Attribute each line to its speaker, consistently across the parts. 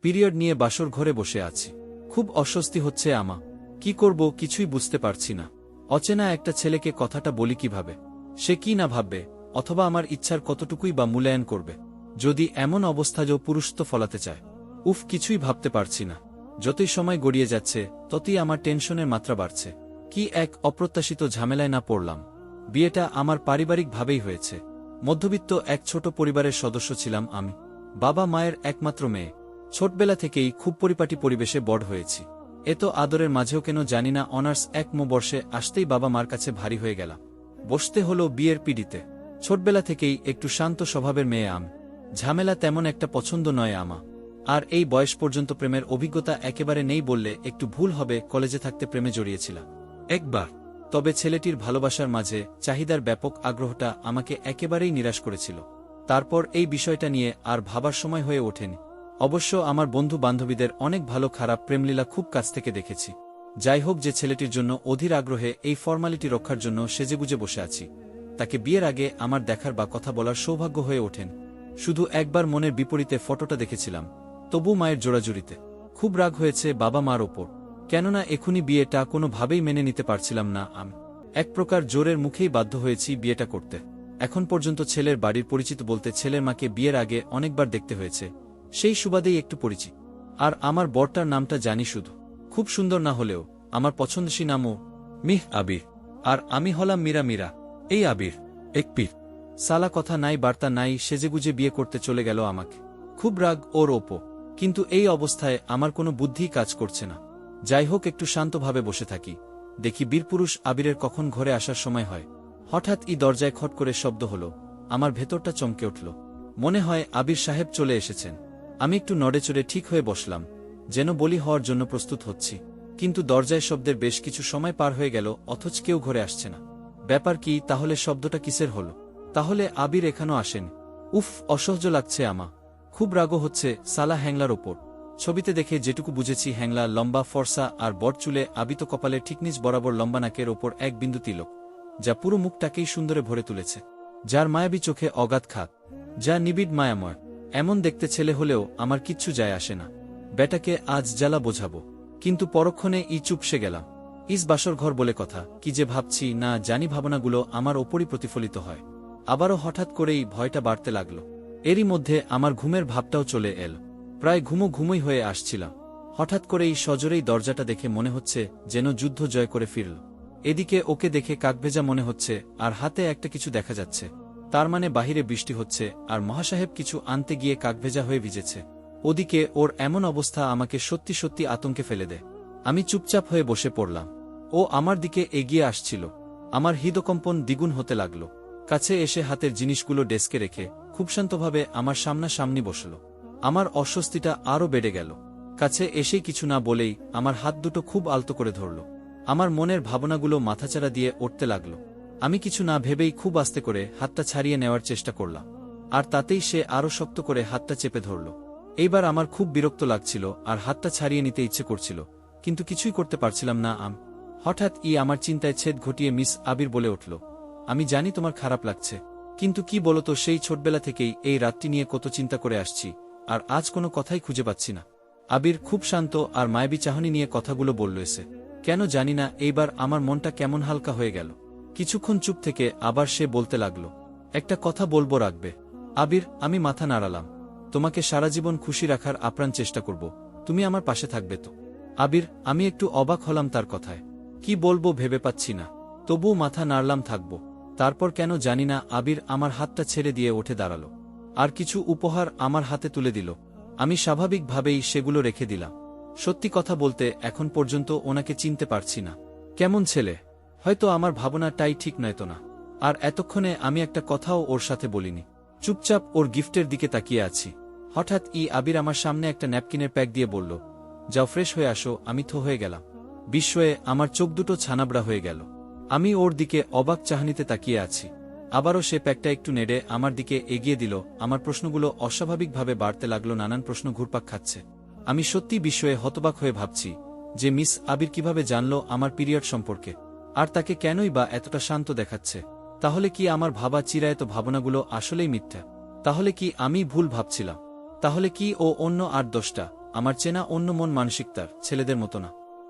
Speaker 1: Period নিয়ে বাসর ঘরে বসে আছি। খুব অস্বস্তি হচ্ছে আমা। কি করব কিছুই বুঝতে পারছি না। অচেনা একটা ছেলেকে কথাটা বলি কিভাবে? সে কি না ভাববে, অথবা আমার ইচ্ছার কতটুকুই বা মূল্যায়ন করবে? যদি এমন অবস্থায়ও পুরুষত্ব ফলাতে চায়। উফ, কিছুই ভাবতে পারছি না। যতই সময় গড়িয়ে যাচ্ছে ততই আমার টেনশনের মাত্রা বাড়ছে। কি এক অপ্রত্যাশিত ঝামেলায় না পড়লাম। বিয়েটা আমার পারিবারিকভাবেই হয়েছে। মধ্যবিত্ত এক ছোট পরিবারের সদস্য ছিলাম আমি। বাবা মায়ের একমাত্র মেয়ে। ছোটবেলা থেকেই খুব পরিপাটি পরিবেশে বড় হয়েছি। এত আদরের মাঝেও কেন জানি না অনার্স 1ম বর্ষে আসতেই বাবা মার কাছে ভারী হয়ে গেলাম। বসতে হলো বিয়ের পিঁড়িতে। ছোটবেলা থেকেই একটু শান্ত স্বভাবের মেয়ে আমি। ঝামেলা তেমন একটা পছন্দ নয় আমা। আর এই বয়স পর্যন্ত প্রেমের অভিজ্ঞতা একেবারে নেই বললে একটু ভুল হবে। কলেজে থাকতে প্রেমে জড়িয়েছিলাম একবার। তবে ছেলেটির ভালোবাসার মাঝে চাহিদার ব্যাপক আগ্রহটা আমাকে একেবারেই নিরাশ করেছিল। তারপর এই বিষয়টা নিয়ে আর ভাবার সময় হয়ে ওঠেনি। অবশ্য আমার বন্ধু বান্ধবীদের অনেক ভালো খারাপ প্রেমলীলা খুব কাছ থেকে দেখেছি। যাই হোক, যে ছেলেটির জন্য অধীর আগ্রহে এই ফর্মালিটি রক্ষার জন্য সেজেগুজে বসে আছি, তাকে বিয়ের আগে আমার দেখার বা কথা বলার সৌভাগ্য হয়ে ওঠেন। শুধু একবার মনের বিপরীতে ফটোটা দেখেছিলাম, তবু মায়ের জোড়াজুড়িতে। খুব রাগ হয়েছে বাবা মার ওপর, কেননা এখনই বিয়েটা কোনোভাবেই মেনে নিতে পারছিলাম না আমি। এক প্রকার জোরের মুখেই বাধ্য হয়েছি বিয়েটা করতে। এখন পর্যন্ত ছেলের বাড়ির পরিচিত বলতে ছেলের মাকে বিয়ের আগে অনেকবার দেখতে হয়েছে, সেই সুবাদেই একটু পরিচিত। আর আমার বরটার নামটা জানি শুধু। খুব সুন্দর না হলেও আমার পছন্দসী নামও মিহ আবির। আর আমি হলাম মীরা। মীরা এই আবির এক পীর। সালা কথা নাই বার্তা নাই, সেজেগুজে বিয়ে করতে চলে গেল আমাকে। খুব রাগ ওর ওপর, কিন্তু এই অবস্থায় আমার কোনো বুদ্ধিই কাজ করছে না। যাই হোক, একটু শান্তভাবে বসে থাকি। দেখি বীরপুরুষ আবিরের কখন ঘরে আসার সময় হয়। হঠাৎ দরজায় খট করে শব্দ হলো। আমার ভেতরটা চমকে উঠল। মনে হয় আবির সাহেব চলে এসেছেন। আমি একটু নড়েচড়ে ঠিক হয়ে বসলাম, যেন বলি হওয়ার জন্য প্রস্তুত হচ্ছি। কিন্তু দরজায় শব্দের বেশ কিছু সময় পার হয়ে গেল, অথচ কেউ ঘরে আসছে না। ব্যাপার কি তাহলে? শব্দটা কিসের হলো? তাহলে আবির এখানেও আসেন? উফ, অসহ্য লাগছে আমা। খুব রাগও হচ্ছে সালা হ্যাংলার ওপর। ছবিতে দেখে যেটুকু বুঝেছি, হ্যাংলা লম্বা ফর্সা আর বড় চুলে, আবিত কপালের ঠিক নিচ বরাবর লম্বা নাকের ওপর এক বিন্দু তিলক, যা পুরো মুখটাকেই সুন্দরে ভরে তুলেছে। যার মায়াবী চোখে অগাধ খাত, যা নিবিড় মায়াময়। এমন দেখতে ছেলে হলেও আমার কিচ্ছু যায় আসে না। বেটাকে আজ জ্বালা বোঝাবো। কিন্তু পরক্ষণে চুপসে গেলাম। বাসর ঘর বলে কথা, কি যে ভাবছি না জানি, ভাবনাগুলো আমার ওপরই প্রতিফলিত হয়। আবারও হঠাৎ করেই ভয়টা বাড়তে লাগলো। এরই মধ্যে আমার ঘুমের ভাবটাও চলে এল। প্রায় ঘুমোই হয়ে আসছিলাম। হঠাৎ করেই সজোরেই দরজাটা দেখে মনে হচ্ছে যেন যুদ্ধ জয় করে ফিরল। এদিকে ওকে দেখে কাকভেজা মনে হচ্ছে, আর হাতে একটা কিছু দেখা যাচ্ছে। তার মানে বাহিরে বৃষ্টি হচ্ছে, আর মহাসাহেব কিছু আনতে গিয়ে কাকভেজা হয়ে ভিজেছে। ওদিকে ওর এমন অবস্থা আমাকে সত্যি সত্যি আতঙ্কে ফেলে দেয়। আমি চুপচাপ হয়ে বসে পড়লাম। ও আমার দিকে এগিয়ে আসছিল। আমার হৃদকম্পন দ্বিগুণ হতে লাগল। কাছে এসে হাতের জিনিসগুলো ডেস্কে রেখে খুব শান্তভাবে আমার সামনাসামনি বসল। আমার অস্বস্তিটা আরও বেড়ে গেল। কাছে এসেই কিছু না বলেই আমার হাত দুটো খুব আলতো করে ধরল। আমার মনের ভাবনাগুলো মাথাচাড়া দিয়ে উঠতে লাগল। আমি কিছু না ভেবেই খুব আস্তে করে হাতটা ছাড়িয়ে নেওয়ার চেষ্টা করলাম, আর তাতেই সে আরও শক্ত করে হাতটা চেপে ধরল। এইবার আমার খুব বিরক্ত লাগছিল আর হাতটা ছাড়িয়ে নিতে ইচ্ছে করছিল, কিন্তু কিছুই করতে পারছিলাম না। হঠাৎ আমার চিন্তায় ছেদ ঘটিয়ে মিস আবির বলে উঠল, আমি জানি তোমার খারাপ লাগছে, কিন্তু কি বলতো, সেই ছোটবেলা থেকেই এই রাতটি নিয়ে কত চিন্তা করে আসছি, আর আজ কোনো কথাই খুঁজে পাচ্ছি না। আবির খুব শান্ত আর মায়াবী চাহনি নিয়ে কথাগুলো বলল এসে। কেন জানি না এইবার আমার মনটা কেমন হালকা হয়ে গেল। কিছুক্ষণ চুপ থেকে আবার সে বলতে লাগল, একটা কথা বলবো, রাখবে? আবির, আমি মাথা নাড়ালাম। তোমাকে সারা জীবন খুশি রাখার আপ্রাণ চেষ্টা করব, তুমি আমার পাশে থাকবে তো? আবির, আমি একটু অবাক হলাম তার কথায়। কি বলবো ভেবে পাচ্ছি না, তবুও মাথা নাড়লাম থাকব। তারপর কেন জানি না আবির আমার হাতটা ছেড়ে দিয়ে উঠে দাঁড়াল, আর কিছু উপহার আমার হাতে তুলে দিল। আমি স্বাভাবিকভাবেই সেগুলো রেখে দিলাম। সত্যি কথা বলতে এখন পর্যন্ত ওনাকে চিনতে পারছি না। কেমন ছেলে, হয়তো আমার ভাবনাটাই ঠিক নয়তো না। আর এতক্ষণে আমি একটা কথাও ওর সাথে বলিনি। চুপচাপ ওর গিফটের দিকে তাকিয়ে আছি। হঠাৎ আবির আমার সামনে একটা ন্যাপকিনের প্যাক দিয়ে বলল, যাও ফ্রেশ হয়ে আসো। আমি থো হয়ে গেলাম। বিস্ময়ে আমার চোখ দুটো ছানাবড়া হয়ে গেল। আমি ওর দিকে অবাক চাহনিতে তাকিয়ে আছি। আবারও সে প্যাকটা একটু নেড়ে আমার দিকে এগিয়ে দিল। আমার প্রশ্নগুলো অস্বাভাবিকভাবে বাড়তে লাগলো, নানান প্রশ্ন ঘুরপাক খাচ্ছে। আমি সত্যি বিস্ময়ে হতবাক হয়ে ভাবছি যে মিস আবির কিভাবে জানলো আমার পিরিয়ড সম্পর্কে, আর তাকে কেনই বা এতটা শান্ত দেখাচ্ছে। তাহলে কি আমার ভাবা চিরায়ত ভাবনাগুলো আসলেই মিথ্যা? তাহলে কি আমি ভুল ভাবছিলাম? তাহলে কি ও অন্য 8-10টা আমার চেনা অন্য মন মানসিকতার ছেলেদের মতো না,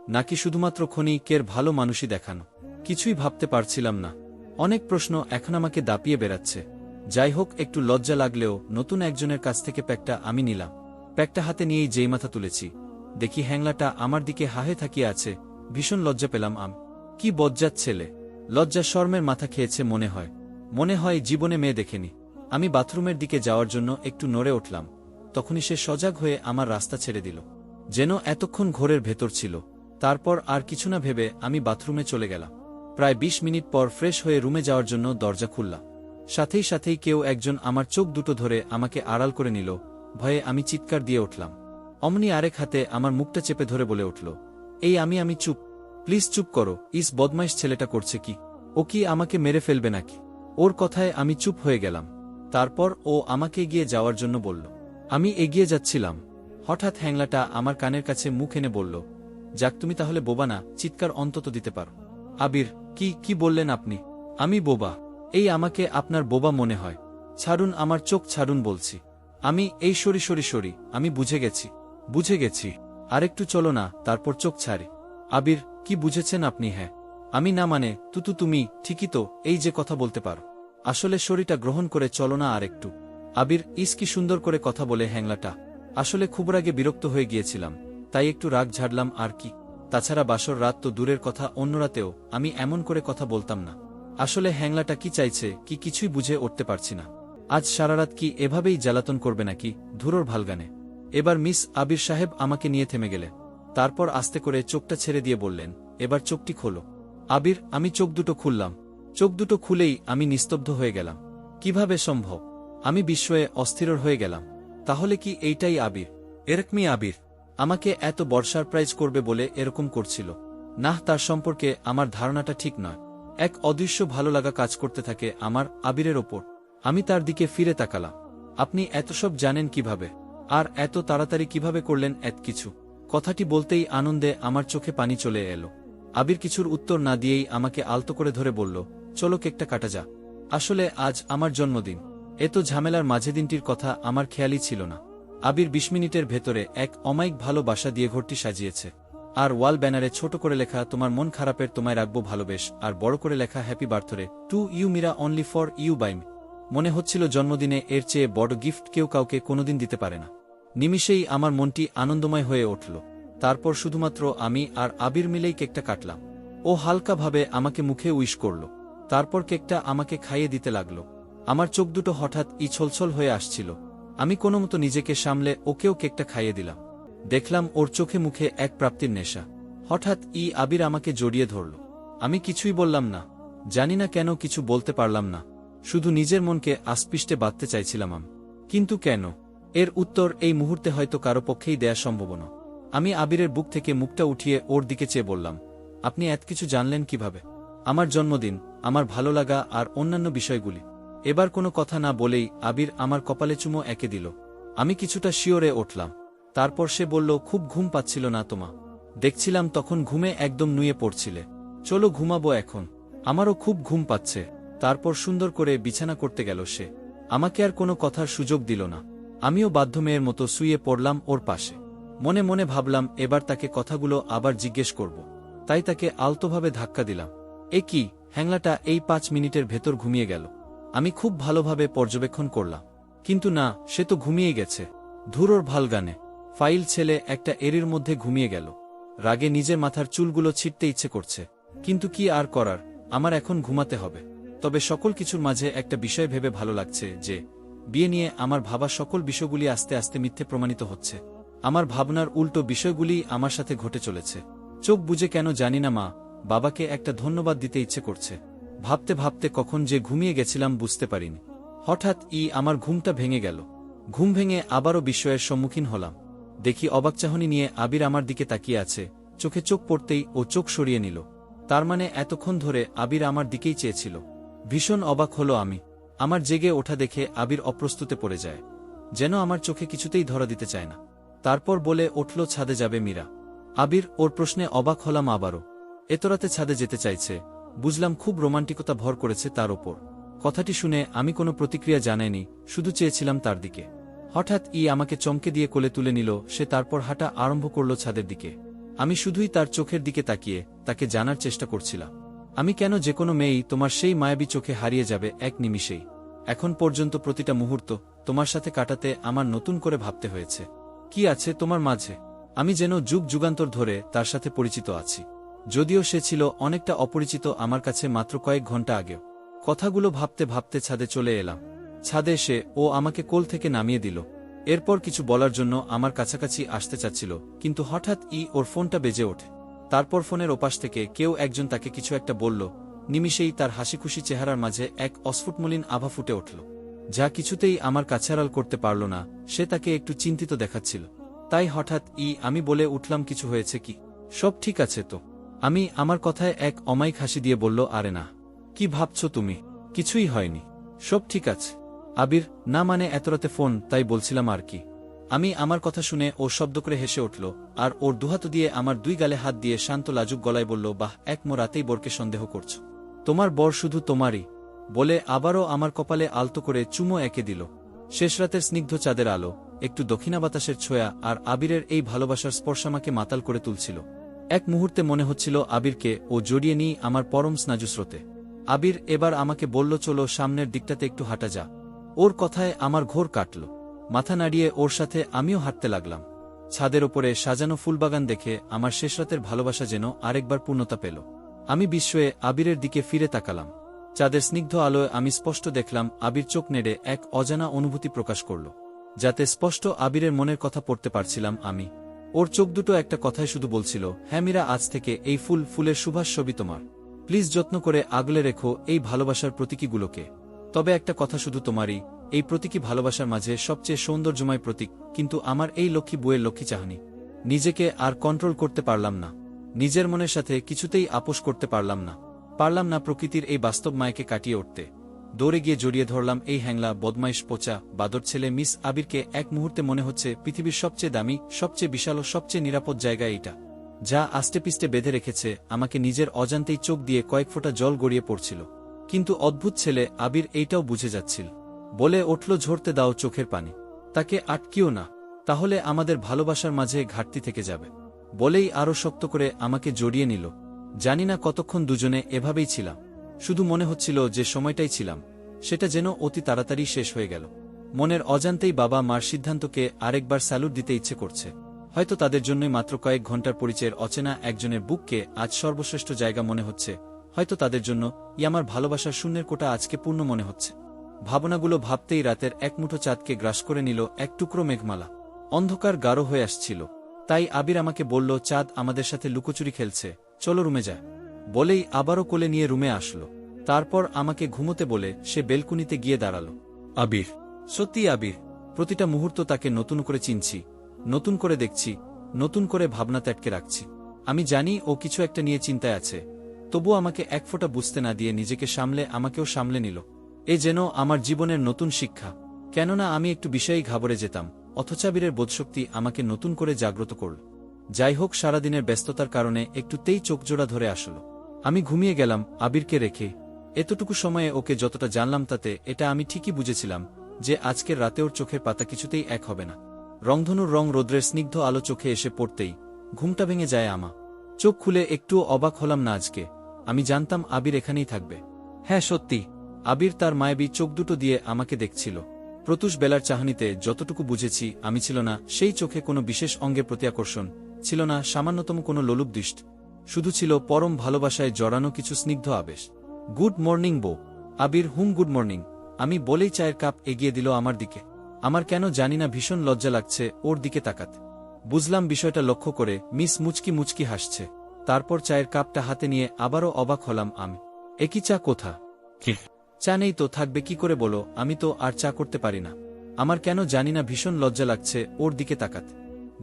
Speaker 1: নাকি শুধুমাত্র ক্ষণিকের ভালো মানুষই দেখানো। কিছুই ভাবতে পারছিলাম না। অনেক প্রশ্ন এখন আমাকে দাপিয়ে বেড়াচ্ছে। যাই হোক, একটু লজ্জা লাগলেও নতুন একজনের কাছ থেকে প্যাকটা আমি নিলাম। প্যাকটা হাতে নিয়েই যেই মাথা তুলেছি, দেখি হ্যাংলাটা আমার দিকে হাহে থাকিয়ে আছে। ভীষণ লজ্জা পেলাম। কি বজ্জাত ছেলে! লজ্জা শর্মের মাথা খেয়েছে মনে হয় জীবনে মেয়ে দেখেনি। আমি বাথরুমের দিকে যাওয়ার জন্য একটু নড়ে উঠলাম, তখনই সে সজাগ হয়ে আমার রাস্তা ছেড়ে দিল, যেন এতক্ষণ ঘোরের ভেতর ছিল। তারপর আর কিছু না ভেবে আমি বাথরুমে চলে গেলাম। প্রায় ২০ মিনিট পর ফ্রেশ হয়ে রুমে যাওয়ার জন্য দরজা খুললাম। সাথেই কেউ একজন আমার চোখ দুটো ধরে আমাকে আড়াল করে নিল। ভয়ে আমি চিৎকার দিয়ে উঠলাম। অমনি আরেক হাতে আমার মুখটা চেপে ধরে বলে উঠল, এই আমি চুপ, প্লিজ চুপ করো। ইস, বদমাইশ ছেলেটা করছে কি? ও কি আমাকে মেরে ফেলবে নাকি? ওর কথায় আমি চুপ হয়ে গেলাম। তারপর ও আমাকে এগিয়ে যাওয়ার জন্য বলল। আমি এগিয়ে যাচ্ছিলাম, হঠাৎ হ্যাংলাটা আমার কানের কাছে মুখ এনে বলল, যাক, তুমি তাহলে বোবা না, চিৎকার অন্তত দিতে পারো। আবির, কি বললেন আপনি? আমি বোবা? এই আমাকে আপনার বোবা মনে হয়? ছাড়ুন আমার চোখ, ছাড়ুন বলছি। এই সরি, আমি বুঝে গেছি। আরেকটু চলো না, তারপর চোখ ছাড়ি। আবির, কি বুঝেছেন আপনি? হ্যাঁ, আমি না মানে তুমি ঠিকই তো, এই যে কথা বলতে পারো। আসলে শরীরটা গ্রহণ করে চলো না আরেকটু। আবির, ইস, কি সুন্দর করে কথা বলে হ্যাংলাটা। আসলে খুব রাগে বিরক্ত হয়ে গিয়েছিলাম, তাই একটু রাগ ঝাড়লাম আর কি। তাছাড়া বাসর রাত তো দূরের কথা, অন্য রাতেও আমি এমন করে কথা বলতাম না। আসলে হ্যাংলাটা কি চাইছে কিছুই বুঝে উঠতে পারছি না। আজ সারারাত কি এভাবেই জ্বালাতন করবে নাকি? ধুরোর ভালগানে। এবার মিস আবির সাহেব আমাকে নিয়ে থেমে গেলেন। তারপর আস্তে করে চোখটা ছেড়ে দিয়ে বললেন, এবার চোখটি খোলো। আবির, আমি চোখ দুটো খুললাম। চোখ দুটো খুলেই আমি নিস্তব্ধ হয়ে গেলাম। কিভাবে সম্ভব? আমি বিস্ময়ে অস্থির হয়ে গেলাম। তাহলে কি এইটাই আবির? এরকমই আবির আমাকে এত বড় সারপ্রাইজ করবে বলে এরকম করছিল? না, তার সম্পর্কে আমার ধারণাটা ঠিক নয়। এক অদৃশ্য ভালো লাগা কাজ করতে থাকে আমার আবিরের ওপর। আমি তার দিকে ফিরে তাকালাম। আপনি এত সব জানেন কিভাবে? আর এত তাড়াতাড়ি কিভাবে করলেন এত কিছু? কথাটি বলতেই আনন্দে আমার চোখে পানি চলে এলো। আবির কিছুর উত্তর না দিয়েই আমাকে আলতো করে ধরে বলল, চলো, কেকটা কাটা যা। আসলে আজ আমার জন্মদিন। এত ঝামেলার মাঝে দিনটির কথা আমার খেয়ালই ছিল না। আবির ২০ মিনিটের ভেতরে এক অমায়িক ভালো বাসা দিয়ে ঘরটি সাজিয়েছে। আর ওয়াল ব্যানারে ছোট করে লেখা, তোমার মন খারাপের তোমায় রাখবো ভালোবেস, আর বড় করে লেখা, happy birthday to you Meera, only for you by me. মনে হচ্ছিল জন্মদিনে এর চেয়ে বড় গিফট কেউ কাউকে কোনোদিন দিতে পারে না। নিমিষেই আমার মনটি আনন্দময় হয়ে উঠল। তারপর শুধুমাত্র আমি আর আবির মিলেই কেকটা কাটলাম। ও হালকাভাবে আমাকে মুখে উইশ করল। তারপর কেকটা আমাকে খাইয়ে দিতে লাগল। আমার চোখ দুটো হঠাৎ ছলছল হয়ে আসছিল। আমি কোনোমতো নিজেকে সামলে ওকেও কেকটা খাইয়ে দিলাম। দেখলাম ওর চোখে মুখে এক প্রাপ্তির নেশা। হঠাৎ আবির আমাকে জড়িয়ে ধরল। আমি কিছুই বললাম না। জানি না কেন কিছু বলতে পারলাম না। শুধু নিজের মনকে আস্পিষ্টে বাঁধতে চাইছিলাম আমি। কিন্তু কেন? এর উত্তর এই মুহূর্তে হয়তো কারো পক্ষেই দেয়া সম্ভব না। আমি আবিরের বুক থেকে মুখটা উঠিয়ে ওর দিকে চেয়ে বললাম, আপনি এত কিছু জানলেন কিভাবে? আমার জন্মদিন, আমার ভালো লাগা আর অন্যান্য বিষয়গুলি। এবার কোনো কথা না বলেই আবির আমার কপালে চুমো এঁকে দিল। আমি কিছুটা শিওরে উঠলাম। তারপর সে বলল, খুব ঘুম পাচ্ছিল না তোমা? দেখছিলাম তখন ঘুমে একদম নুয়ে পড়ছিলে। চলো ঘুমাবো এখন। আমারও খুব ঘুম পাচ্ছে। তারপর সুন্দর করে বিছানা করতে গেল সে। আমাকে আর কোনো কথার সুযোগ দিল না। আমিও বাধ্য মেয়ের মতো শুয়ে পড়লাম ওর পাশে। মনে মনে ভাবলাম এবার তাকে কথাগুলো আবার জিজ্ঞেস করব। তাই তাকে আলতোভাবে ধাক্কা দিলাম। এ কি, হ্যাংলাটা এই ৫ মিনিটের ভেতর ঘুমিয়ে গেল? আমি খুব ভালোভাবে পর্যবেক্ষণ করলাম, কিন্তু না, সে তো ঘুমিয়ে গেছে। ধুরোর ভালগানে। ফাইল ছেলে একটা এরির মধ্যে ঘুমিয়ে গেল। রাগে নিজের মাথার চুলগুলো ছিঁড়তে ইচ্ছে করছে, কিন্তু কি আর করার, আমার এখন ঘুমাতে হবে। তবে সকল কিছুর মাঝে একটা বিষয় ভেবে ভালো লাগছে যে বিয়ে নিয়ে আমার ভাবা সকল বিষয়গুলি আস্তে আস্তে মিথ্যে প্রমাণিত হচ্ছে। আমার ভাবনার উল্টো বিষয়গুলি আমার সাথে ঘটে চলেছে। চোখ বুঝে কেন জানি না মা বাবাকে একটা ধন্যবাদ দিতে ইচ্ছে করছে। ভাবতে ভাবতে কখন যে ঘুমিয়ে গেছিলাম বুঝতে পারিনি। হঠাৎ আমার ঘুমটা ভেঙে গেল। ঘুম ভেঙে আবারও বিস্ময়ের সম্মুখীন হলাম। দেখি অবাকচাহনি নিয়ে আবির আমার দিকে তাকিয়ে আছে। চোখে চোখ পড়তেই ও চোখ সরিয়ে নিল। তার মানে এতক্ষণ ধরে আবির আমার দিকেই চেয়েছিল। ভীষণ অবাক হলো আমি। আমার জেগে ওঠা দেখে আবির অপ্রস্তুতে পড়ে যায়, যেন আমার চোখে কিছুতেই ধরা দিতে চায় না। তারপর বলে উঠল, ছাদে যাবে মীরা? আবির, ওর প্রশ্নে অবাক হলাম আবারও। এত রাতে ছাদে যেতে চাইছে? বুঝলাম খুব রোমান্টিকতা ভর করেছে তার ওপর। কথাটি শুনে আমি কোনো প্রতিক্রিয়া জানাইনি, শুধু চেয়েছিলাম তার দিকে। হঠাৎ আমাকে চমকে দিয়ে কোলে তুলে নিল। সে তারপর হাঁটা আরম্ভ করল ছাদের দিকে। আমি শুধুই তার চোখের দিকে তাকিয়ে তাকে জানার চেষ্টা করছিলাম, আমি কেন যে কোনো মেয়েই তোমার সেই মায়াবী চোখে হারিয়ে যাবে এক নিমিষেই। এখন পর্যন্ত প্রতিটা মুহূর্ত তোমার সাথে কাটাতে আমার নতুন করে ভাবতে হয়েছে, কি আছে তোমার মাঝে। আমি যেন যুগ যুগান্তর ধরে তার সাথে পরিচিত আছি, যদিও সে ছিল অনেকটা অপরিচিত আমার কাছে মাত্র কয়েক ঘন্টা আগেও। কথাগুলো ভাবতে ভাবতে ছাদে চলে এলাম। ছাদে এসে ও আমাকে কোল থেকে নামিয়ে দিল। এরপর কিছু বলার জন্য আমার কাছাকাছি আসতে চাচ্ছিল, কিন্তু হঠাৎ ওর ফোনটা বেজে ওঠে। তারপর ফোনের ওপাশ থেকে কেউ একজন তাকে কিছু একটা বলল। নিমিষেই তার হাসিখুশি চেহারার মাঝে এক অস্ফুটমলিন আভা ফুটে উঠল, যা কিছুতেই আমার কাছে আড়াল করতে পারল না। সে তাকে একটু চিন্তিত দেখাচ্ছিল। তাই হঠাৎ আমি বলে উঠলাম, কিছু হয়েছে কি? সব ঠিক আছে তো? আমি আমার কথায় এক অমায়িক হাসি দিয়ে বলল, আরে না, কি ভাবছ তুমি? কিছুই হয়নি, সব ঠিক আছে। আবির, না মানে এত রাতে ফোন, তাই বলছিলাম আর কি। আমি আমার কথা শুনে ও শব্দ করে হেসে উঠল, আর ওর দুহাত দিয়ে আমার দুই গালে হাত দিয়ে শান্ত লাজুক গলায় বলল, বাহ, এক রাতেই বরকে সন্দেহ করছ। তোমার বর শুধু তোমারই। বলে আবারও আমার কপালে আলতো করে চুমো এঁকে দিল। শেষ রাতের স্নিগ্ধ চাঁদের আলো, একটু দক্ষিণা বাতাসের ছোঁয়া আর আবিরের এই ভালোবাসার স্পর্শ আমাকে মাতাল করে তুলছিল। এক মুহূর্তে মনে হচ্ছিল আবিরকে ও জড়িয়ে নিই আমার পরম স্নাজুস্রোতে। আবির এবার আমাকে বলল, চলো সামনের দিকটাতে একটু হাঁটা যা। ওর কথায় আমার ঘোর কাটল। মাথা নাড়িয়ে ওর সাথে আমিও হাঁটতে লাগলাম। ছাদের ওপরে সাজানো ফুলবাগান দেখে আমার শেষ রাতের ভালোবাসা যেন আরেকবার পূর্ণতা পেল। আমি বিস্ময়ে আবিরের দিকে ফিরে তাকালাম। চাঁদের স্নিগ্ধ আলোয় আমি স্পষ্ট দেখলাম আবির চোখ নেড়ে এক অজানা অনুভূতি প্রকাশ করল, যাতে স্পষ্ট আবিরের মনের কথা পড়তে পারছিলাম আমি। ওর চোখ দুটো একটা কথাই শুধু বলছিল, হ্যাঁ মীরা, আজ থেকে এই ফুলের সুভাষ ছবি তোমার। প্লিজ যত্ন করে আগলে রেখো এই ভালোবাসার প্রতীকীগুলোকে। তবে একটা কথা শুধু তোমারই, এই প্রতীকী ভালোবাসার মাঝে সবচেয়ে সৌন্দর্যময় প্রতীক কিন্তু আমার এই লক্ষ্মী বউয়ের লক্ষ্মী চাহনি। নিজেকে আর কন্ট্রোল করতে পারলাম না, নিজের মনের সাথে কিছুতেই আপোষ করতে পারলাম না প্রকৃতির এই বাস্তব মায়াকে কাটিয়ে উঠতে। দৌড়ে গিয়ে জড়িয়ে ধরলাম এই হ্যাংলা বদমাইশ পচা বাদর ছেলে মিস আবিরকে। এক মুহূর্তে মনে হচ্ছে পৃথিবীর সবচেয়ে দামি, সবচেয়ে বিশাল ও সবচেয়ে নিরাপদ জায়গা এইটা, যা আষ্টেপিষ্টে বেঁধে রেখেছে আমাকে। নিজের অজান্তেই চোখ দিয়ে কয়েক ফোঁটা জল গড়িয়ে পড়ছিল, কিন্তু অদ্ভুত ছেলে আবির এইটাও বুঝে যাচ্ছিল। বলে উঠল, ঝরতে দাও চোখের পানি, তাকে আটকিও না, তাহলে আমাদের ভালোবাসার মাঝে ঘাটতি থেকে যাবে। বলেই আরও শক্ত করে আমাকে জড়িয়ে নিল। জানি না কতক্ষণ দুজনে এভাবেই ছিলাম। শুধু মনে হচ্ছিল যে সময়টাই ছিলাম সেটা যেন অতি তাড়াতাড়ি শেষ হয়ে গেল। মনের অজান্তেই বাবা মার সিদ্ধান্তকে আরেকবার স্যালুট দিতে ইচ্ছে করছে। হয়তো তাদের জন্যই মাত্র কয়েক ঘন্টার পরিচয়ের অচেনা একজনের বুককে আজ সর্বশ্রেষ্ঠ জায়গা মনে হচ্ছে। হয়তো তাদের জন্য আমার ভালোবাসার শূন্যের কোটা আজকে পূর্ণ মনে হচ্ছে। ভাবনাগুলো ভাবতেই রাতের এক মুঠো চাঁদকে গ্রাস করে নিল এক টুকরো মেঘমালা। অন্ধকার গাঢ় হয়ে আসছিল। তাই আবির আমাকে বলল, চাঁদ আমাদের সাথে লুকোচুরি খেলছে, চলো রুমে যায়। বলেই আবারও কোলে নিয়ে রুমে আসলো। তারপর আমাকে ঘুমোতে বলে সে বেলকুনিতে গিয়ে দাঁড়ালো। আবির, সত্যি আবির, প্রতিটা মুহূর্ত তাকে নতুন করে চিনছি, নতুন করে দেখছি, নতুন করে ভাবনাতে আটকে রাখছি। আমি জানি ও কিছু একটা নিয়ে চিন্তায় আছে, তবু আমাকে এক ফোঁটা বুঝতে না দিয়ে নিজেকে সামলে আমাকেও সামলে নিল। এ যেন আমার জীবনের নতুন শিক্ষা। কেননা আমি একটু বিষয়েই ঘাবড়ে যেতাম, অথচ আবিরের বোধশক্তি আমাকে নতুন করে জাগ্রত করল। যাই হোক, সারাদিনের ব্যস্ততার কারণে একটুতেই চোখজোড়া ধরে আসলো। আমি ঘুমিয়ে গেলাম আবিরকে রেখে। এতটুকু সময়ে ওকে যতটা জানলাম তাতে এটা আমি ঠিকই বুঝেছিলাম যে আজকের রাতে ওর চোখের পাতা কিছুতেই এক হবে না। রংধনুর রং রোদ্রের স্নিগ্ধ আলো চোখে এসে পড়তেই ঘুমটা ভেঙে যায় আমা। চোখ খুলে একটুও অবাক হলাম না আজকে। আমি জানতাম আবির এখানেই থাকবে। হ্যাঁ সত্যি, আবির তার মায়াবী চোখ দুটো দিয়ে আমাকে দেখছিল। প্রত্যুষ বেলার চাহনিতে যতটুকু বুঝেছি আমি, ছিল না সেই চোখে কোনো বিশেষ অঙ্গের প্রতি আকর্ষণ, ছিল না সামান্যতম কোনো লোলুপ দৃষ্টি, শুধু ছিল পরম ভালোবাসায় জড়ানো কিছু স্নিগ্ধ আবেশ। গুড মর্নিং বউ। আবির, গুড মর্নিং। আমি বলেই চায়ের কাপ এগিয়ে দিল আমার দিকে। আমার কেন জানি না ভীষণ লজ্জা লাগছে ওর দিকে তাকাতে। বুঝলাম বিষয়টা লক্ষ্য করে মিস মুচকি মুচকি হাসছে। তারপর চায়ের কাপটা হাতে নিয়ে আবারও অবাক হলাম আমি। একই চা কোথা? চা নেই তো থাকবে কি করে বলো? আমি তো আর চা করতে পারি না। আমার কেন জানি না ভীষণ লজ্জা লাগছে ওর দিকে তাকাতে।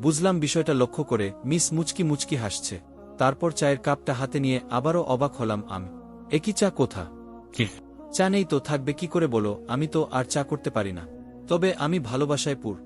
Speaker 1: বুঝলাম বিষয়টা লক্ষ্য করে মিস মুচকি মুচকি হাসছে। তারপর চায়ের কাপটা হাতে নিয়ে আবারও অবাক হলাম আমি। একই চা কোথা? চা নেই তো থাকবে কি করে বলো? আমি তো আর চা করতে পারি না। তবে আমি ভালোবাসায় পুর।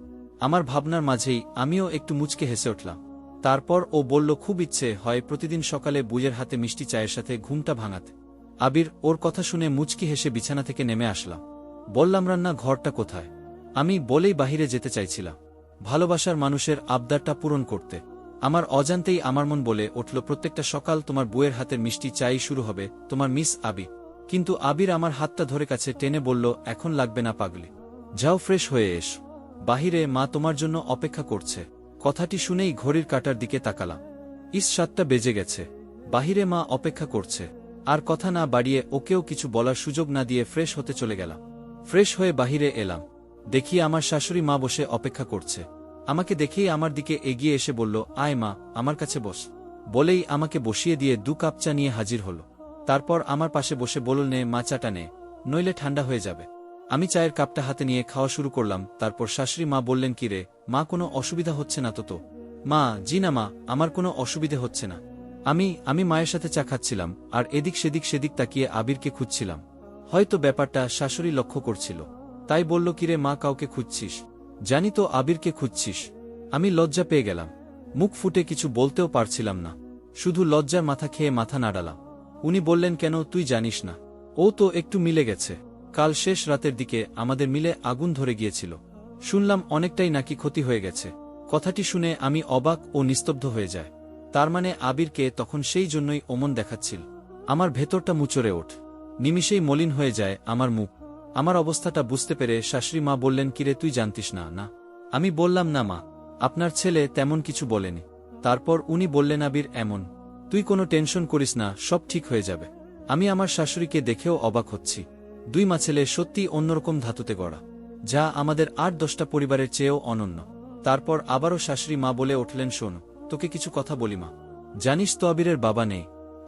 Speaker 1: আমার ভাবনার মাঝেই আমিও একটু মুচকে হেসে উঠলাম। তারপর ও বলল, খুব ইচ্ছে হয় প্রতিদিন সকালে বুইয়ের হাতে মিষ্টি চায়ের সাথে ঘুমটা ভাঙাতে। আবির, ওর কথা শুনে মুচকি হেসে বিছানা থেকে নেমে আসলাম। বললাম, রান্না ঘরটা কোথায়? আমি বলেই বাহিরে যেতে চাইছিলাম, ভালোবাসার মানুষের আবদারটা পূরণ করতে। আমার অজান্তেই আমার মন বলে উঠল, প্রত্যেকটা সকাল তোমার বউয়ের হাতের মিষ্টি চাই শুরু হবে, তোমার মিস আবি। কিন্তু আবির আমার হাতটা ধরে কাছে টেনে বলল, এখন লাগবে না পাগলি, যাও ফ্রেশ হয়ে এস, বাহিরে মা তোমার জন্য অপেক্ষা করছে। কথাটি শুনেই ঘড়ির কাঁটার দিকে তাকালাম। 7টা বেজে গেছে, বাহিরে মা অপেক্ষা করছে। আর কথা না বাড়িয়ে ওকেও কিছু বলার সুযোগ না দিয়ে ফ্রেশ হতে চলে গেলাম। ফ্রেশ হয়ে বাহিরে এলাম, দেখি আমার শাশুড়ি মা বসে অপেক্ষা করছে। আমাকে দেখেই আমার দিকে এগিয়ে এসে বলল, আয় মা, আমার কাছে বস, বলেই আমাকে বসিয়ে দিয়ে 2 কাপ চা নিয়ে হাজির হল। তারপর আমার পাশে বসে বলল, নে মা, চাটা নে, নইলে ঠান্ডা হয়ে যাবে। আমি চায়ের কাপটা হাতে নিয়ে খাওয়া শুরু করলাম। তারপর শাশুড়ি মা বললেন, কি রে মা, কোনো অসুবিধা হচ্ছে না তো? মা, জি না মা, আমার কোনো অসুবিধে হচ্ছে না। আমি মায়ের সাথে চা খাচ্ছিলাম আর এদিক সেদিক তাকিয়ে আবিরকে খুঁজছিলাম। হয়তো ব্যাপারটা শাশুড়ি লক্ষ্য করছিল, তাই বলল, কিরে মা, কাউকে খুঁজছিস? জানি তো আবিরকে খুঁজছিস। আমি লজ্জা পেয়ে গেলাম, মুখ ফুটে কিছু বলতেও পারছিলাম না, শুধু লজ্জার মাথা খেয়ে মাথা নাড়ালাম। উনি বললেন, কেন, তুই জানিস না? ও তো একটু মিলে গেছে, কাল শেষ রাতের দিকে আমাদের মিলে আগুন ধরে গিয়েছিল, শুনলাম অনেকটাই নাকি ক্ষতি হয়ে গেছে। কথাটি শুনে আমি অবাক ও নিস্তব্ধ হয়ে যায়। তার মানে আবিরকে তখন সেই জন্যই ওমন দেখাচ্ছিল। আমার ভেতরটা মুচড়ে ওঠ, নিমিষেই মলিন হয়ে যায় আমার মুখ। আমার অবস্থাটা বুঝতে পেরে শাশুড়ি মা বললেন, কিরে তুই জানতিস না? না। আমি বললাম, না মা, আপনার ছেলে তেমন কিছু বলেনি। তারপর উনি বললেন, আবির এমন, তুই কোনো টেনশন করিস না, সব ঠিক হয়ে যাবে। আমি আমার শাশুড়িকে দেখেও অবাক হচ্ছি। 2 মা ছেলে সত্যি অন্যরকম ধাতুতে গড়া, যা আমাদের 8-10টা পরিবারের চেয়েও অনন্য। তারপর আবারও শাশুড়ি মা বলে উঠলেন, শোন, তোকে কিছু কথা বলি মা। জানিস তো আবিরের বাবা নেই।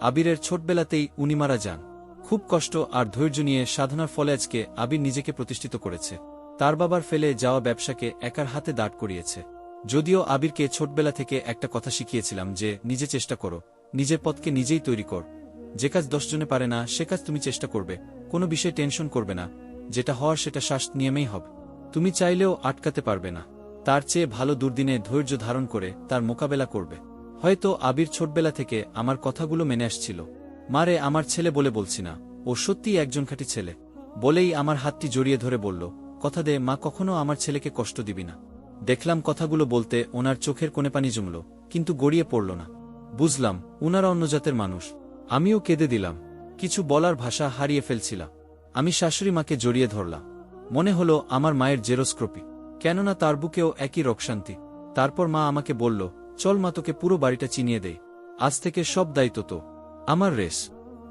Speaker 1: আবিরের ছোটবেলাতেই উনি মারা যান। খুব কষ্ট আর ধৈর্য নিয়ে সাধনার ফলে আজকে আবির নিজেকে প্রতিষ্ঠিত করেছে। তার বাবার ফেলে যাওয়া ব্যবসাকে একার হাতে দাঁড় করিয়েছে। যদিও আবিরকে ছোটবেলা থেকে একটা কথা শিখিয়েছিলাম যে নিজে চেষ্টা করো, নিজের পথকে নিজেই তৈরি কর। যে কাজ 10 জনে পারে না সে কাজ তুমি চেষ্টা করবে, কোনো বিষয়ে টেনশন করবে না, যেটা হওয়ার সেটা শাস্ত নিয়মেই হবে, তুমি চাইলেও আটকাতে পারবে না। তার চেয়ে ভালো দুর্দিনে ধৈর্য ধারণ করে তার মোকাবেলা করবে। হয়তো আবির ছোটবেলা থেকে আমার কথাগুলো মেনে আসছিল। মারে, আমার ছেলে বলে বলছি না, ও সত্যিই একজন খাঁটি ছেলে। বলেই আমার হাতটি জড়িয়ে ধরে বলল, কথা দে মা, কখনো আমার ছেলেকে কষ্ট দিবি না। দেখলাম কথাগুলো বলতে ওনার চোখের কোণে পানি জমল, কিন্তু গড়িয়ে পড়ল না। বুঝলাম উনারা অন্য জাতের মানুষ। আমিও কেঁদে দিলাম, কিছু বলার ভাষা হারিয়ে ফেলছিলাম। আমি শাশুড়ি মাকে জড়িয়ে ধরলাম, মনে হলো আমার মায়ের জেরোস্কোপি, কেননা তার বুকেও একই রোগশান্তি। তারপর মা আমাকে বলল, চল মা, তোকে পুরো বাড়িটা চিনিয়ে দেই, আজ থেকে সব দায়িত্ব তো আমার। রেস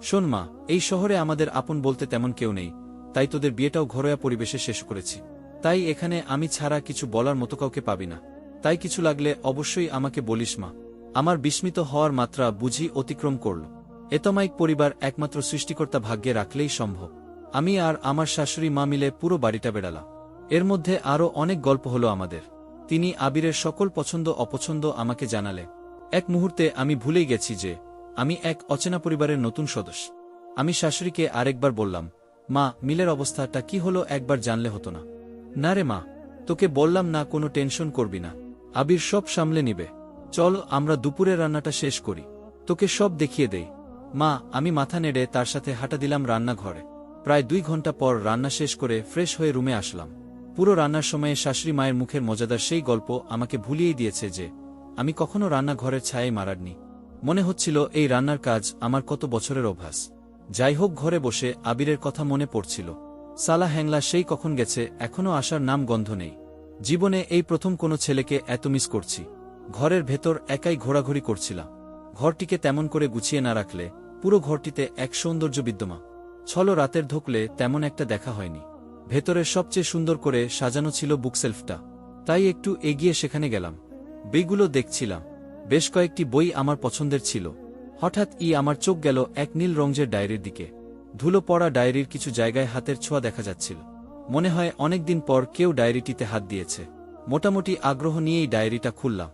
Speaker 1: শোন মা, এই শহরে আমাদের আপন বলতে তেমন কেউ নেই, তাই তোদের বিয়েটাও ঘরোয়া পরিবেশে শেষ করেছি। তাই এখানে আমি ছাড়া কিছু বলার মতো কাউকে পাবি না। তাই কিছু লাগলে অবশ্যই আমাকে বলিস মা। আমার বিস্মিত হওয়ার মাত্রা বুঝি অতিক্রম করল। এতমাইক পরিবার একমাত্র সৃষ্টিকর্তা ভাগ্যে রাখলেই সম্ভব। আমি আর আমার শাশুড়ি মা মিলে পুরো বাড়িটা বেড়ালাম। এর মধ্যে আরও অনেক গল্প হলো আমাদের। তিনি আবিরের সকল পছন্দ অপছন্দ আমাকে জানালে। এক মুহূর্তে আমি ভুলেই গেছি যে আমি এক অচেনা পরিবারের নতুন সদস্য। আমি শাশুড়িকে আরেকবার বললাম, মা, মিলের অবস্থাটা কি হলো একবার জানলে হতো না? না রে মা, তোকে বললাম না, কোনো টেনশন করবি না, আবির সব সামলে নিবে। চল আমরা দুপুরে রান্নাটা শেষ করি, তোকে সব দেখিয়ে দেই। মা, আমি মাথা নেড়ে তার সাথে হাঁটা দিলাম রান্নাঘরে। প্রায় 2 ঘন্টা পর রান্না শেষ করে ফ্রেশ হয়ে রুমে আসলাম। পুরো রান্নার সময়ে শাশুড়ি মায়ের মুখের মজাদার সেই গল্প আমাকে ভুলিয়েই দিয়েছে যে আমি কখনো রান্নাঘরের ছায়ায় মারারনি। মনে হচ্ছিল এই রান্নার কাজ আমার কত বছরের অভ্যাস। যাই হোক, ঘরে বসে আবিরের কথা মনে পড়ছিল। সালা হ্যাংলা সেই কখন গেছে, এখনও আসার নাম গন্ধ নেই। জীবনে এই প্রথম কোনো ছেলেকে এত মিস করছি। ঘরের ভেতর একাই ঘোরাঘুরি করছিলাম। ঘরটিকে তেমন করে গুছিয়ে না রাখলে পুরো ঘরটিতে এক সৌন্দর্য বিদ্যমান ছিল। রাতের ঢুকলে তেমন একটা দেখা হয়নি। ভেতরের সবচেয়ে সুন্দর করে সাজানো ছিল বুকশেলফটা, তাই একটু এগিয়ে সেখানে গেলাম। বইগুলো দেখছিলাম। বেশ কয়েকটি বই আমার পছন্দের ছিল। হঠাৎ আমার চোখ গেল এক নীল রঙের ডায়েরির দিকে। ধুলো পড়া ডায়েরির কিছু জায়গায় হাতের ছোঁয়া দেখা যাচ্ছিল। মনে হয় অনেকদিন পর কেউ ডায়েরিটিতে হাত দিয়েছে। মোটামুটি আগ্রহ নিয়েই ডায়েরিটা খুললাম।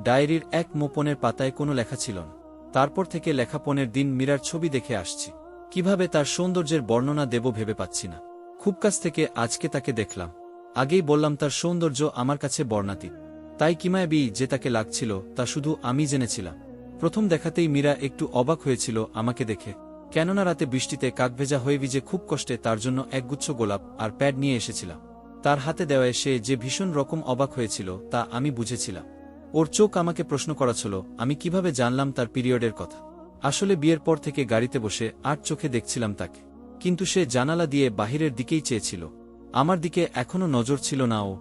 Speaker 1: ডায়েরির এক মোপনের পাতায় কোনো লেখা ছিল না। তারপর থেকে লেখা 15 দিন মীরার ছবি দেখে আসছি। কিভাবে তার সৌন্দর্যের বর্ণনা দেব ভেবে পাচ্ছি না। খুব কাছ থেকে আজকে তাকে দেখলাম। আগেই বললাম তার সৌন্দর্য আমার কাছে বর্ণাতীত। তাই কিমায়াবি যে তাকে লাগছিল তা শুধু আমি জেনেছিলাম। প্রথম দেখাতেই মীরা একটু অবাক হয়েছিল আমাকে দেখে, কেননা রাতে বৃষ্টিতে কাকভেজা হয়ে ভিজে খুব কষ্টে তার জন্য একগুচ্ছ গোলাপ আর প্যাড নিয়ে এসেছিলাম। তার হাতে দেওয়ায় সে যে ভীষণ রকম অবাক হয়েছিল তা আমি বুঝেছিলাম। ওর চোখ আমাকে প্রশ্ন করাছিল আমি কিভাবে জানলাম তার পিরিয়ডের কথা। আসলে বিয়ের পর থেকে গাড়িতে বসে আর চোখে দেখছিলাম তাকে, কিন্তু সে জানালা দিয়ে বাহিরের দিকেই চেয়েছিল। আমার দিকে এখনো নজর ছিল না ও।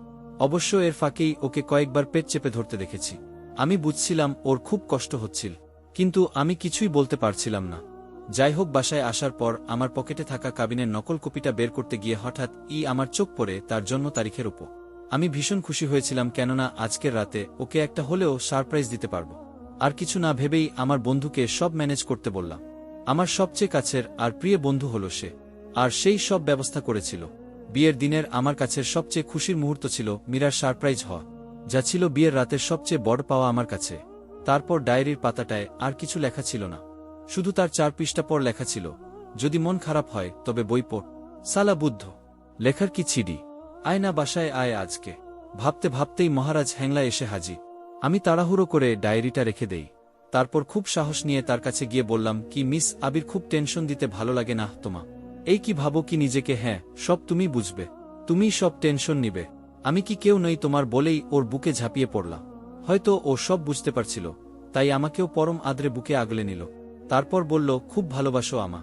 Speaker 1: অবশ্য এর ফাঁকেই ওকে কয়েকবার পেট চেপে ধরতে দেখেছি। আমি বুঝছিলাম ওর খুব কষ্ট হচ্ছিল, কিন্তু আমি কিছুই বলতে পারছিলাম না। যাই হোক, বাসায় আসার পর আমার পকেটে থাকা কাবিনের নকল কপিটা বের করতে গিয়ে হঠাৎ আমার চোখ পড়ে তার জন্ম তারিখের উপর। আমি ভীষণ খুশি হয়েছিলাম, কেননা আজকের রাতে ওকে একটা হলেও সারপ্রাইজ দিতে পারব। আর কিছু না ভেবেই আমার বন্ধুকে সব ম্যানেজ করতে বললাম। আমার সবচেয়ে কাছের আর প্রিয় বন্ধু হল সে, আর সেই সব ব্যবস্থা করেছিল। বিয়ের দিনের আমার কাছের সবচেয়ে খুশির মুহূর্ত ছিল মীরার সারপ্রাইজ হওয়া, যা ছিল বিয়ের রাতের সবচেয়ে বড় পাওয়া আমার কাছে। তারপর ডায়েরির পাতাটায় আর কিছু লেখা ছিল না, শুধু তার 4 পৃষ্ঠা পর লেখা ছিল, যদি মন খারাপ হয় তবে বই পড়। সালা বুদ্ধ, লেখার কি ছিডি। আয় না বাসায় আয় আজকে। ভাবতে ভাবতেই মহারাজ হ্যাংলা এসে হাজির। আমি তাড়াহুড়ো করে ডায়েরিটা রেখে দেই। তারপর খুব সাহস নিয়ে তার কাছে গিয়ে বললাম, কি মিস আবির, খুব টেনশন দিতে ভালো লাগে না তোমা? এই কি ভাবো কি নিজেকে? হ্যাঁ, সব তুমি বুঝবে, তুমিই সব টেনশন নিবে। আমি কি কেউ নই তোমার? বলেই ওর বুকে ঝাঁপিয়ে পড়লাম। হয়তো ও সব বুঝতে পারছিল, তাই আমাকেও পরম আদরে বুকে আগলে নিল। তারপর বলল, খুব ভালোবাসো আমা।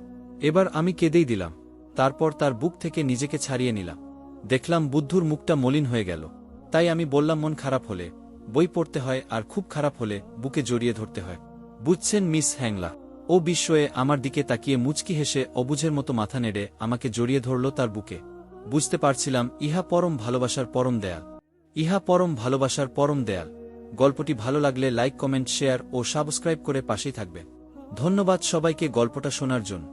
Speaker 1: এবার আমি কেঁদেই দিলাম। তারপর তার বুক থেকে নিজেকে ছাড়িয়ে নিলাম। দেখলাম বুদ্ধুর মুখটা মলিন হয়ে গেল। তাই আমি বললাম, মন খারাপ হলে বই পড়তে হয়, আর খুব খারাপ হলে বুকে জড়িয়ে ধরতে হয়, বুঝছেন মিস হ্যাংলা? ও বিস্ময়ে আমার দিকে তাকিয়ে মুচকি হেসে অবুঝের মতো মাথা নেড়ে আমাকে জড়িয়ে ধরল তার বুকে। বুঝতে পারছিলাম ইহা পরম ভালোবাসার পরম দেয়াল, ইহা পরম ভালোবাসার পরম দেয়াল। গল্পটি ভালো লাগলে লাইক, কমেন্ট, শেয়ার ও সাবস্ক্রাইব করে পাশেই থাকবে। ধন্যবাদ সবাইকে গল্পটা শোনার জন্য।